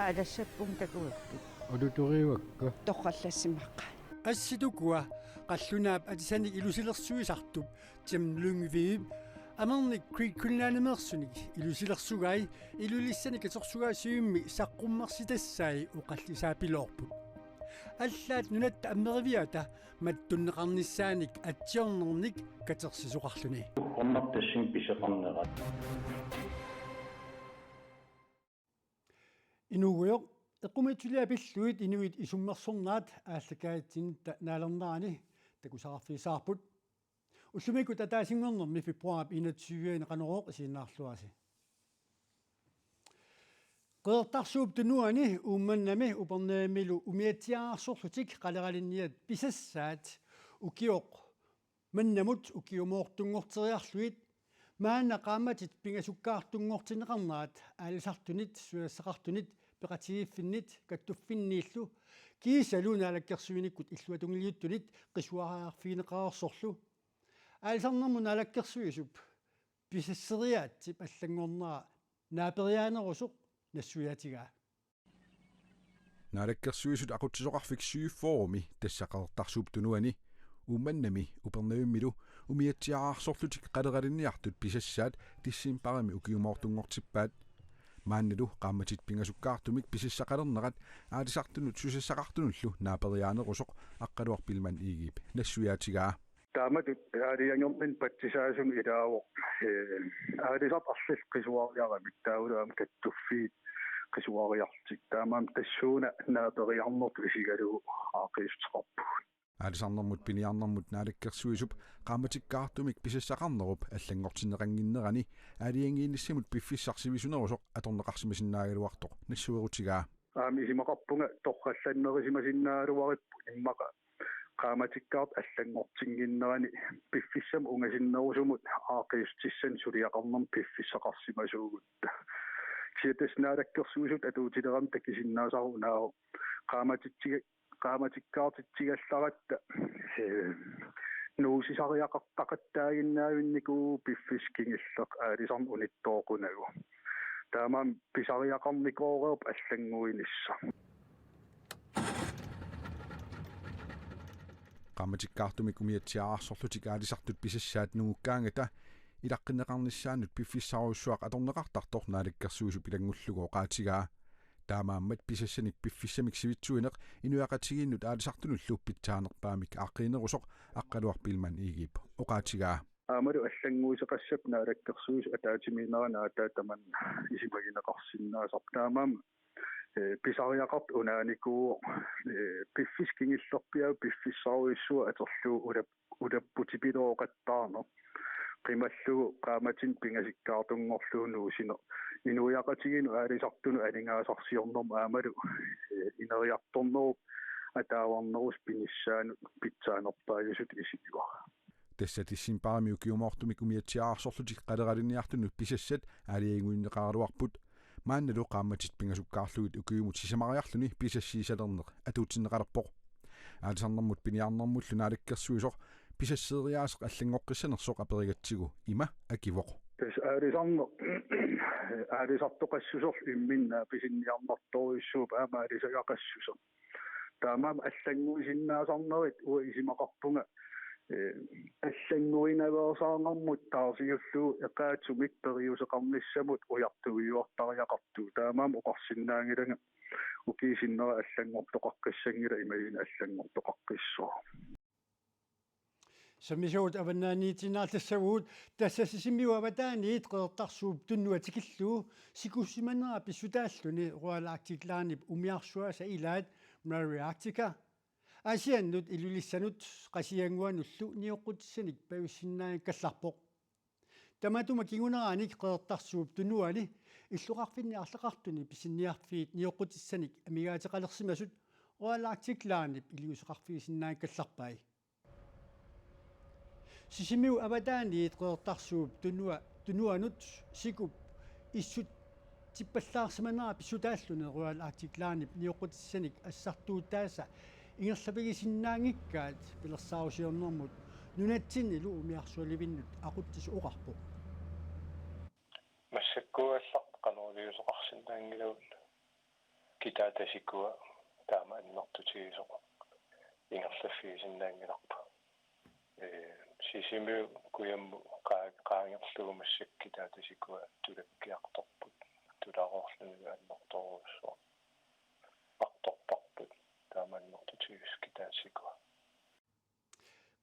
аалассаппун такуакку улуториуакка тоққаллассимаққа асситукуа қаллунаап атисаник илусилерсуисартуп тимлунгвииб амерник криккулнаанамерсуник илусилерсугай илулиссаник аторсугаа сиумми саққуммерситассаи оқаллисаапилоорпут аллаат нунатта аммеривиата маттуннеқарниссааник атсиорнерник катерсисоқарлуни оннартассин писеқарнерат инугуйоқ эққумитсулиапиллуит инуит исуммерсорнаат ааллакаатсинитта наалернарани такусараффисаарпут уллумику татаасингорнерми фебруар 21 қанерооқ сииннаарлуаси qeertarsuup tunuani uumannami upernaamilu umiatiaarsorlutik qaleralinniat pisassaat ukioq mannamut ukiumoortungorteriarluit maanna qaamatit pingasukkaartungortineqarnaat aalisartunit suassaqartunit peqatigiiffinnit kattuffinniillu kiisaluuna alakkersuinikkut illuatungiliuttunit qisuaraarfiineqaarsorlu aalisarnermun alakkersuisup pisasseriaatsip allangornera naaperiaanerusuq нассуяатигаа наалаккерсуисут aqutsisoqarfik syyformi тассақартарсууп тунуани уманнами упернавиммилу умиатсиаарsorlutik qaleralinniartut pisassaat tissiimparami ukiumoortunngortippaat мааннилу qaammatit pingasukkaartumik pisissaqalernerat aalisartunut susassaqartunullu naaperiaanerusоq aqqaluarpilman iigiip нассуяатигаа тааматут аалиангермин патсисаасум илаавоқ аалисарт арлил қисуариарамик таулаам каттуффиит qisuariartik taamaam tassuuna naateriarnertu isigalugu aaqiisteqarpu аалисарнэрмут пиниарнэрмут наалаккерсуисуп qaamatikkaartumik pisissaqarnerup аллангортинеқангиннерани аалиангиинниссимут пиффиссарсивисунерусоқ аторнеқарсимасиннаагалуартоқ нассуерутигаа аами симақарпунга торралланнерисимасиннаалуариппу иммақа qaamatikkaart аллангортингиннерани пиффиссам унгасиннерусумут ааqiistиссан сулиақарнерм пиффиссақарсимасуугутта сиэтаснaalakkersuusut atuutileram takisinnaasarunaao qaamatikkaartittigallaраtta nuusisariaqartaqattaaginnaавиннику пиффискингиллеқ аалисарн униттооқунаgu таамаам писариақарникоореуп аллангуинисса qaamatikkaartumik umiatsiaarsorlutik aalisartut pisassaat nungukkaangata илаққинеқарниссаанут пиффиссаруйссуақ аторнеқартарторх наалаккерсуисуп илангуллугоо qaatigaa таамааммат писассаник пиффиссамик сивитсуинеқ инуақатигииннут аалисартунуллу питсаанерпаамик ааққинерусоқ аққалуарпилман иигип оқаатигаа аамалу аллангуисеқассап наалаккерсуис атаатиминерана атаатаман исимагинеқарсиннаасар таамаам писариақарт унааникуу пиффискингиллерпиау пиффиссаруйссуа атерлуу улаппутипилооқаттаарнер qimalluu qaamatin pingasikkaartunngorluunu usino inuiaqatiginu aalisartunu alingaasarsiornerma aamalu ineriartornerup ataavarnerus pinissaanut pitsaanerpaajusut isigiva тассатиссимпарами укиумоортумик умиатсиаарсорлутик qaleralinniartunut pisassat аалиангуиннеқаралуарпут маанналу qaammatит pingasukkaarlugit ukiumut сисамариарлуни писассиисалернеқ атуутсиннеқалерпоқ аалисарнэрмут пиниарнэрмуллу наалаккерсуисоқ писассериаасеқ аллангоққиссанерсоқ аперигатсигу има акивоқ тас аалисартоқассусор имминна писинниарнарторуиссууп аама аалисагақассусо таамаам аллангуисиннаасарнерит уа исимақарпунга аллангуинаверсаарнэрмут таарсиуллуу эқаатсумик периусеқарниссамут уяртуиуартариақарту таамаам оқарсиннаангилага укисиннера аллангортоқаққиссангила имагин аллангортоқаққиссоо самисуут аваннааниитинааллассагуут тассасисимиуаватааниит qeertarsuup tunnuatikilluu sikussimanera pissutaalluni rualaaktiklaanip umiarsuasa ilaat Mary Arctica asiannut ilulissanut qasianguanullu nioqqutисsanik pavissinnaai kallarpoq tamatuma kinguneranik qeertarsuup tunnuani illuqarfinni arlaqartuni pisinniarfiit nioqqutисsanik amigaatеqalersimasut rualaaktiklaanip iliuseqarfiisinnaai kallarpai сисимиу аватааниит qeertarsuup tunuanut sikup issut типпаллаарсиманера писсутааллуни руалаактиклаанip ниоqqutисsanik ассартуутааса ингерлапигисиннаангиккаат пилерсаарусиорнэрмут нунатсинни лу умиарсуаливиннут aquttis уqarpu массаккуаллақ кануулиусоқарсиннаангилавулла kitaatasikua taama annertutigisoq ingerlafiisinnaangilarpa sisimi kuyammu qaangerlugumassak kitaatasikua tulakkiaqtorput tulaqorlunuga annertoruussuaq aqtorparput taama annertutigus kitaatasikua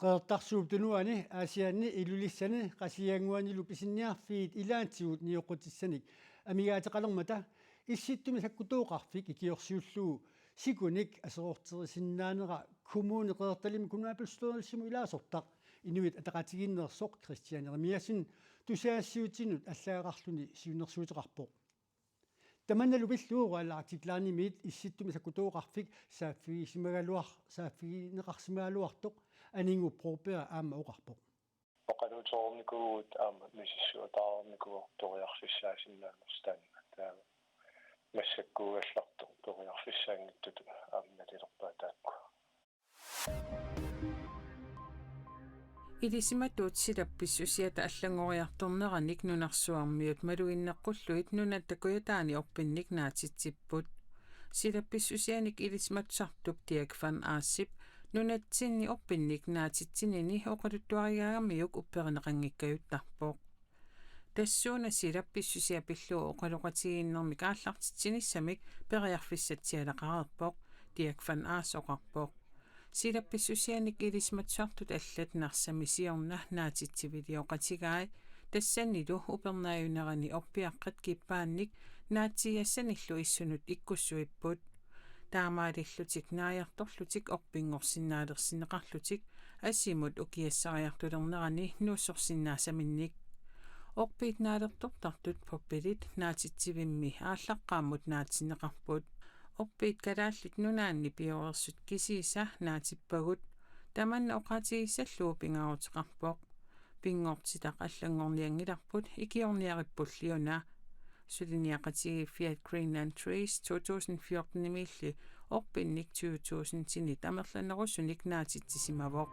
qeertarsuup tunuani aasianni ilulissani qasianguanilu pisinniarfiit ilaantigut nioqutissani amigaateqalermata исситтуми саккутууқарфик икиорсиуллуу сикуник асеқортерисиннаанера коммуни қеэрталими кунуапилстуунерсиму илаасортақ инуит атақатигиннерсоқ кристианермиасин тусаассиутинут аллаагарлуни сиунерсуутеқарпоқ таманналу пиллуура алаартиклаанимиит исситтуми саккутууқарфик сааффигисимагалуар сааффигинеқарсимагалуартоқ анингу пропеа аама оқарпоқ оқалуторникуут аама мисиссуатаарникуор ториарфиссаасиннаанерстаан таа массаккуугалларту ториарфиссаангиттут аамналилерпаа таакку Илисиматуут силапписсусиата аллангориарторнераник нунарсуармиут малуиннеққуллуит нунат такуятаани орпинник наатитсиппут силапписсусианик илисиматсартук тиакфан аассип нунатсинни орпинник наатитсинини оқалуттуаригаагамиук упперинеқангиккаюттарпоқ тассууна силапписсусиа пиллуу оқалоқатигииннэрмик ааллартитсиниссамик периарфиссатсиалақарерпоқ тиакфан аасоқарпоқ силапписсусианик илисматсуартут аллат нарсамисиорна наатитсивилиоқатигаи тассаннилу упернааюнерани орпиаққат киппаанник наатсиассаниллу иссунут иккуссуиппут таамаалиллутик нааярторлутик орпингорсинаалерсинеқарлутик ассимут укиассариартулернерани нууссорсинаасаминник орпиит наалертортартут поппилит наатитсивимми ааллаққааммут наатсинеқарпут орпиит калааллит нунаанни пиорерсут кисииса наатиппагут таманна оқатигиссаллуу пингаарутеқарпоқ пингортитақ аллангорниангиларпут икиорниариппуллиуна сулиниақатиги Fiat Greenland Trees 2014 милли орпинник 2000 тини тамерланерусуник наатитсисимавоқ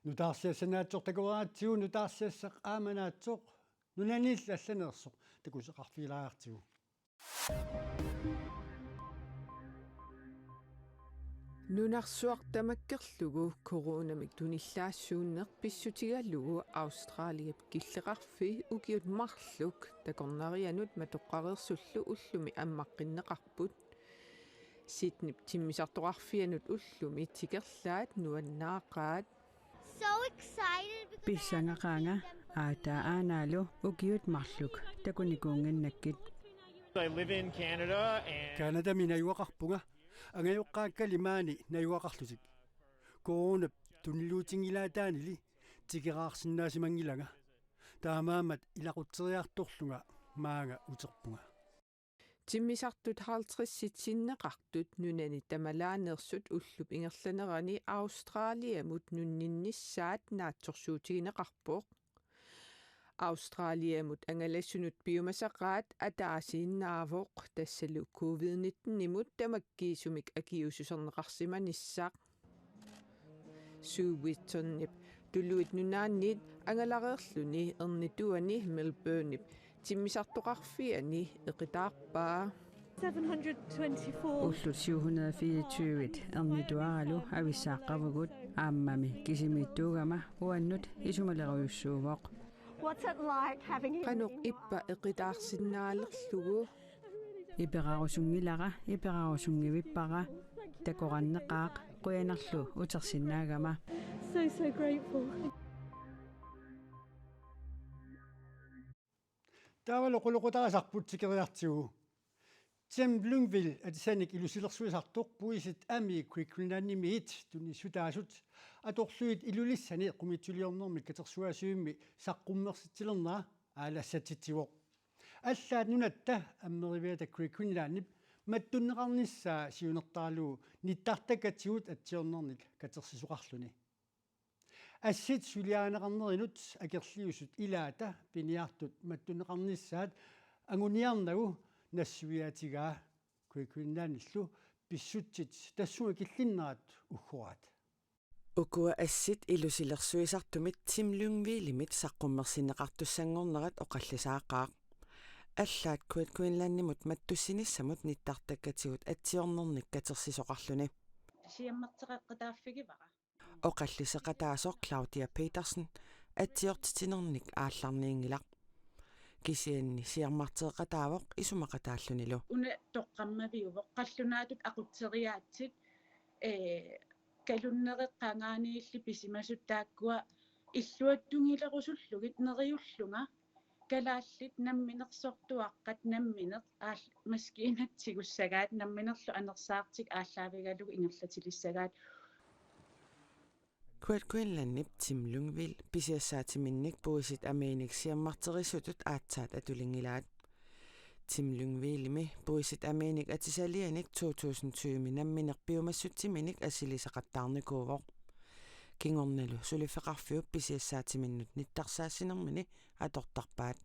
нутаарсиассанаатсортакуаатсигу нутаарсиассақ ааманаатсоқ нунанилла алланерсоқ такусеқарфилааартигу нунарсуартамаккерлугу коронамик туниллаассууннеқ писсутигаллугу Австралиап киллеқарфи укиут марлук такорнарианут матоққарерсуллу уллуми аммаққиннеқарпут ситнип тиммисартоқарфианут уллуми тикерлаат нуаннаақаат So excited because писсангақаанга аатаанаалу укиут марлук такуникуунганнаккит I live in Canada and канада минаюақарпунга ангайоққааккалимаани наюақарлутик коона тунилуутингилаатаанили тикераарсинаасимангилага таамаамат илақутсериарторлунга маага утерпунга тиммисартут 50 синнеқартут нунани тамалаанерсут уллуп ингерланерани Австралиамут нуннинниссаат наатсорсуутигинеқарпоқ Австралиамут ангалассунут биомасақаат атаасииннаавоқ тассалу COVID-19 нимут тамаккиисумик акиусусернеқарсиманиссаақ сууитсернип тулуит нунааннит ангалареерлүни ернитуани Мелбурнип тиммисартоқарфиани эқитаарпаа 724 уллут 724 эрнитуаралу ависсааққавгут ааммами кисимиттуугама уаннут исумалеруйуссуувоқ What's it like having каноқ иппа эқитаарсиннаалерлугу иперарусунгилара иперарусунгивиппара такораннеқаақ қуянерлу утерсинаагама so grateful. таавал оқулоқутарасарпут тикериартигу Tim Lyngvild атисаник илусилерсуисартоқ пуисит ами квиккунаннимиит туни сутаасут аторлуит илулиссани қумитсулиорнэрми катерсуасуимми саққуммерситсилернаа аалассатитсивоқ аллаат нунатта аммеривиата квиккуннааннип маттуннеқарниссаа сиунертаалуу ниттартакатсигут атсиорнерник катерсисуқарлуни ассит сулиаанеқарнеринут акерлиусут илаата пиниартут маттуннеқарниссаат агуниарнагу нассуиатигаа квиккуннааниллу писсутсит тассуа киллиннерат уггураат Ukua assit ilusilersuisartumit Tim Lyngvilimit saqqummersinneqartussangornerat oqallisaaqaaq аллаат куинлааннимут маттуссинissamут ниттартаккатигут атсиорнерник катерсисоқарлуни сиаммартеқаққатааффигивара оқаллисеқатаасор Claudia Petersen атсиортитинерник аалларниингилақ кисианни сиармартеқатаавоқ исумақатааллунилу уна тоққаммавиувоқ қаллунаатут ақутсериаатсит калуннереққангаанигилли писимасуттааккуа иллуаттунгилерусуллугит нериуллунга калааллит намминерсортуаққат намминеқ маскиинатсигуссагаат намминерлу анерсаартик ааллаавигалугу ингерлатилиссагаат Quinlanip Tim Lungvild pisiassaatimинник puisit ameenik siammarterisutut aatsaat atulingilaat Tim Lungvildimi puisit ameenik atisalianik 2020 namminerpiumassutiminik asilisaqattaarnikuuvoq kingornalu sulifeqarfiup pisiassaatiminnut nittarsaasinermini atortarpaat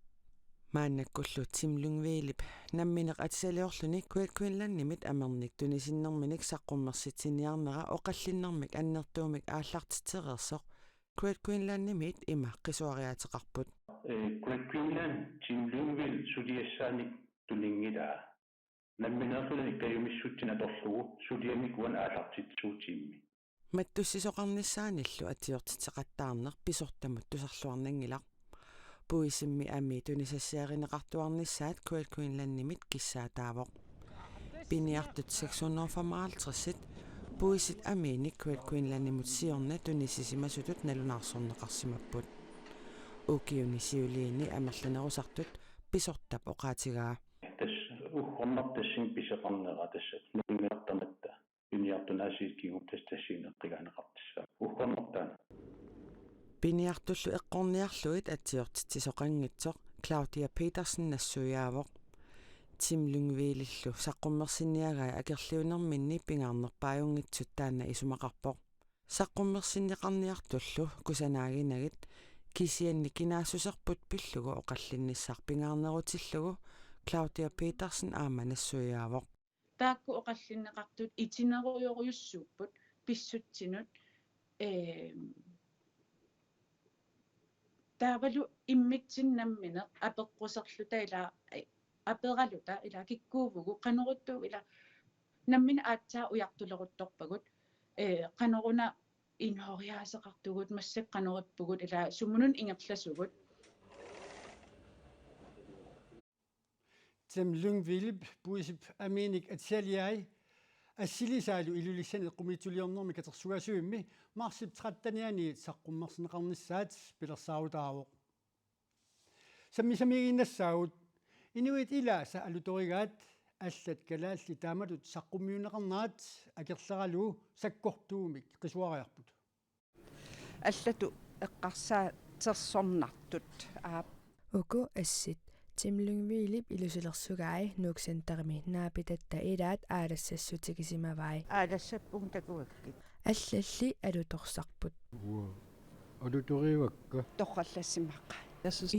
maannakkullu Tim Lungvildip nammineq atisaliorluni Quinlannimit amernik tunisinnerminik saqqummersitsiniarnera oqallinnermik annertuumik aallartitserersoq Quinlannimit ima qisuariateqarput Quinlan Tim Lungvild suliassaanik tuningilaa namminerluni kayumissuttina torlugu suliamikuan aallartitsuutiimmi mattussisoqarnissaanillu atiortiteqattaarner pisortamut tusarluarnangilaq puisimmi ammi tunisassiarineqartuarnissaat Quinlannimit kissaataavoq piniartut 655 puisit ammiinik Quinlannimut siorna tunisisimasutut nalunarsorneqarsimapput ukiuni siuliini amerlanerusartut pisortap oqaatigaa tas uqornartassin piseqarnera tassat nuingeartamatta piniartunaasiitkigum tastassiineqqiganeqartissa uqornartaana piniartullu eqqorniarluit atiortitisoqanngitsoq Claudia Petersen nassuiaavoq Tim Lungvildillu saqqummersinniagai akerliunerminni pingaarnerpaajungitsut taanna isumaqarpoq saqqummersinniqarniartullu kusanaaginagit kisianni kinaassuserput pillugu oqallinnissar pingaarnerutillugu Claudia Petersen aama nassuiaavoq таакку оқаллиннеқартут итинеруйоруйуссууппут писсутсинут таавалу иммитсиннаммине апеққусерлута ила апералута ила киккуувгу қанеруттуу ила наммина аатсаа уяртулерутторпагут қанеруна инхориаасеқартугут массаққанериппугут ила сумунун ингерласугут Tim Lungvild puisip ameenik atsaliai ассилисаалу илулиссани qumituliornermi katersuasuimmi marsip 13-niani saqqummersineqarnissaat pilersaautaavoq sammisamigiinnassaagut inuit ilaasa alutorigaat аллат калаалли таамалут саққуммиунеқарнаат акерлералу саккортуумик қисуариарпут аллату эққарсаа терсорнартут уку ассит Tim Lungvild ilusilersugai nuuksantarmi naapitatta ilaat aalassassutikisimaavai аалассаппун такуаккит аллалли алуторсарпут алуторивакка тоққаллассимаққа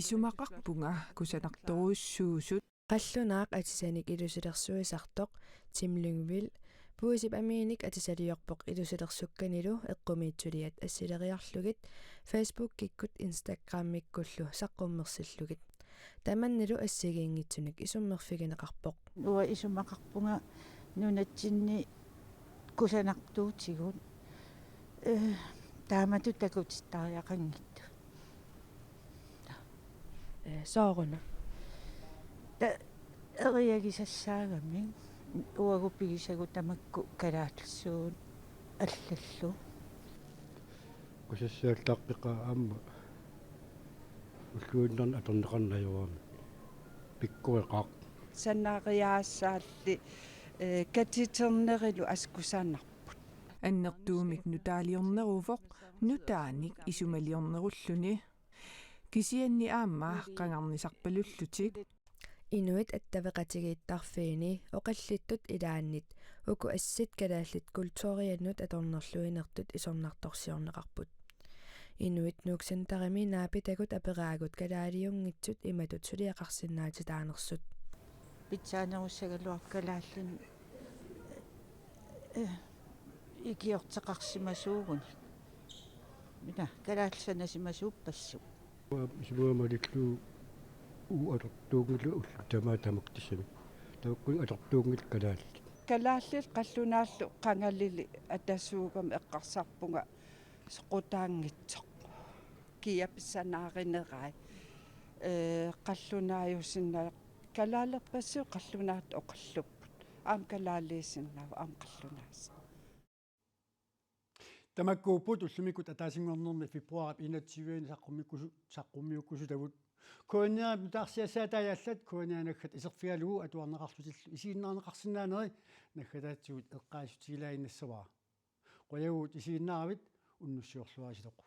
исумақарпунга кусанарторуссуусут qallunaaq atisanik ilusilersuisartoq Tim Lungvild puisip amiinik atisaliorpoq ilusilersukkanilu eqqumiitsuliat assileriarlugit Facebook kikkut Instagram mikkullu saqqummersillugit таманнилу ассигиингитсуник исуммерфигинеқарпоқ уа исумақарпунга нунатсинни кусанартуутигут таамату такутиттариақангитту сооруна та эриагисассаагами уагуппигисагу тамакку калааллуссуут аллаллу кусассаалтаақпиқа аама уллуиннерн аторнеқарнаюами пиккуэқақ санаариаассаалли катитернерилу аскусаанарпут аннертуумик нутаалиорнерувоқ нутааник исумалиорнеруллуни кисианни аама қангарнисарпалуллутик инуит аттавеқатигииттарфиини оқаллиттут илааннит уку ассит калааллит культурианнут аторнерлуинертут исорнарторсиорнеқарпут инуит нууксантарами наапитагут апераагут калаалиунгитсут иматут сулиақарсинаати таанерсут питсаанеруссагалуаркалааллин икиортеқарсимасуугун мина калаалсанасимасууппассу симуамалиллу уалертуунгилу уллу тамаатамактиссами тауккун алертуунгил калаалли калааллил қаллунааллу қангалили атасуугам эққарсарпунга сеқутаангитсоқ киаписсанааринерай қаллунааюсинна калаалерпассуу қаллунаат оқаллуппут аам калаалиисиннава аам қаллунаас тамаккууппут уллумикут атаасингорнерми фебруари инатсивиини саққуммиуккусу тавут кониа таарсиасаатаяллат конианаггат исерфиалугу атуарнеқарлутиллу исииннаарнеқарсинаанери наггатаатсуут эққаасутигилаиннассаваа qoyagут исииннааравит уннуссиорлуаасилоқу